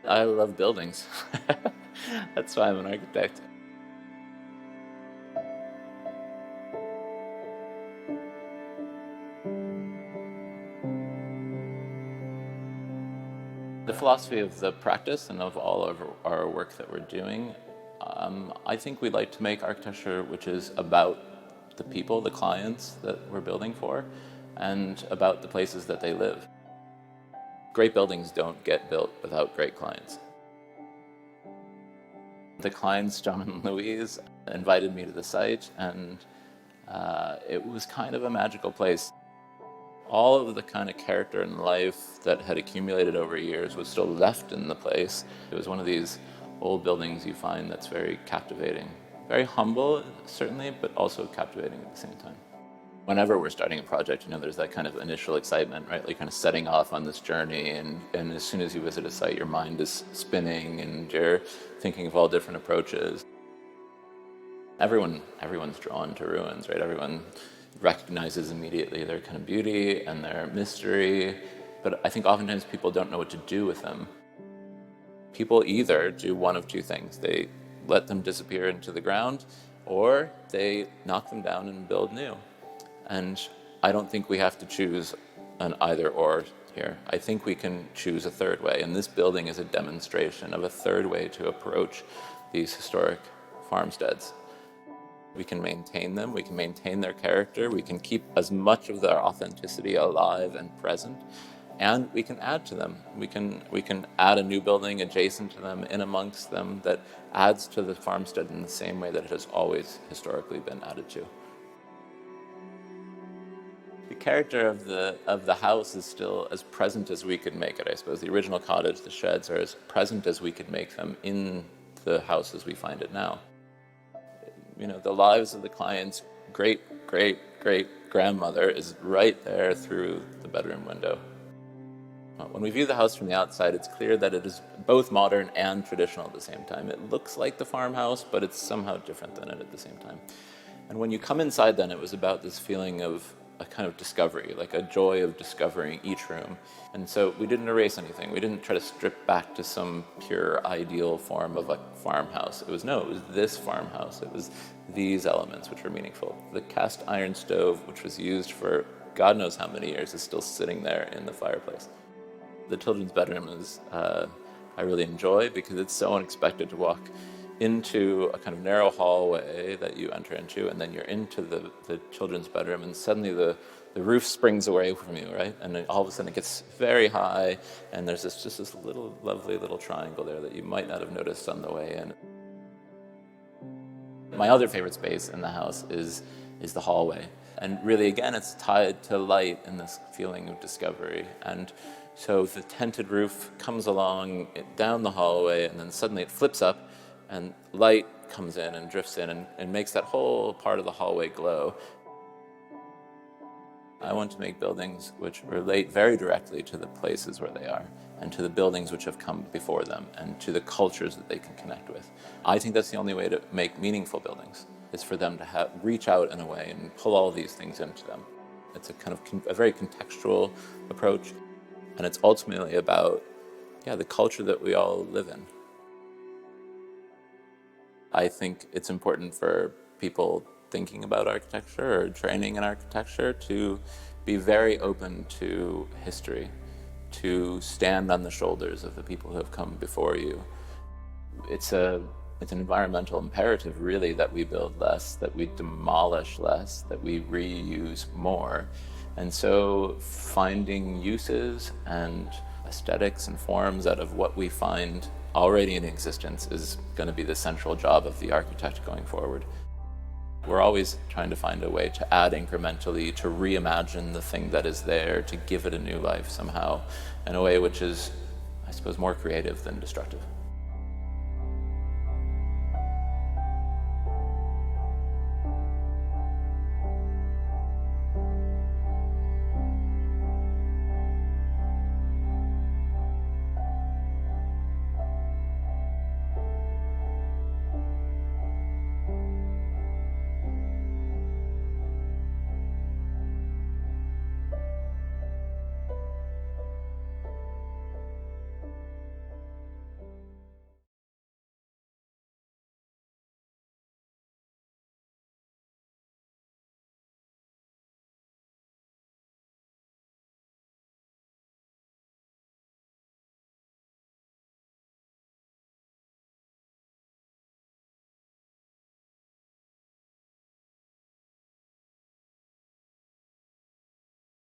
I love buildings. That's why I'm an architect. The philosophy of the practice and of all of our work that we're doing, I think we like to make architecture which is about the people, the clients that we're building for, and about the places that they live. Great buildings don't get built without great clients. The clients, John and Louise, invited me to the site, and it was kind of a magical place. All of the kind of character and life that had accumulated over years was still left in the place. It was one of these old buildings you find that's very captivating. Very humble, certainly, but also captivating at the same time. Whenever we're starting a project, there's that kind of initial excitement, right? Like kind of setting off on this journey, and as soon as you visit a site, your mind is spinning and you're thinking of all different approaches. Everyone's drawn to ruins, right? Everyone recognizes immediately their kind of beauty and their mystery, but I think oftentimes people don't know what to do with them. People either do one of two things. They let them disappear into the ground, or they knock them down and build new. And I don't think we have to choose an either or here. I think we can choose a third way, and this building is a demonstration of a third way to approach these historic farmsteads. We can maintain them, we can maintain their character, we can keep as much of their authenticity alive and present, and we can add to them. We can add a new building adjacent to them, in amongst them, that adds to the farmstead in the same way that it has always historically been added to. The character of the house is still as present as we could make it, I suppose. The original cottage, the sheds, are as present as we could make them in the house as we find it now. The lives of the client's great-great-great-grandmother is right there through the bedroom window. When we view the house from the outside, it's clear that it is both modern and traditional at the same time. It looks like the farmhouse, but it's somehow different than it at the same time. And when you come inside then, it was about this feeling of a kind of discovery, like a joy of discovering each room. And so we didn't erase anything. We didn't try to strip back to some pure ideal form of a farmhouse. It was this farmhouse. It was these elements which were meaningful. The cast iron stove, which was used for God knows how many years, is still sitting there in the fireplace. The children's bedroom is, I really enjoy, because it's so unexpected to walk into a kind of narrow hallway that you enter into, and then you're into the children's bedroom, and suddenly the roof springs away from you, right? And then all of a sudden it gets very high, and there's just this little lovely little triangle there that you might not have noticed on the way in. My other favorite space in the house is the hallway. And really, again, it's tied to light and this feeling of discovery. And so the tented roof comes along down the hallway, and then suddenly it flips up, and light comes in and drifts in and makes that whole part of the hallway glow. I want to make buildings which relate very directly to the places where they are, and to the buildings which have come before them, and to the cultures that they can connect with. I think that's the only way to make meaningful buildings, is for them to reach out in a way and pull all these things into them. It's a kind of a very contextual approach, and it's ultimately about the culture that we all live in. I think it's important for people thinking about architecture or training in architecture to be very open to history, to stand on the shoulders of the people who have come before you. It's an environmental imperative, really, that we build less, that we demolish less, that we reuse more. And so finding uses and aesthetics and forms out of what we find already in existence is going to be the central job of the architect going forward. We're always trying to find a way to add incrementally, to reimagine the thing that is there, to give it a new life somehow, in a way which is, I suppose, more creative than destructive.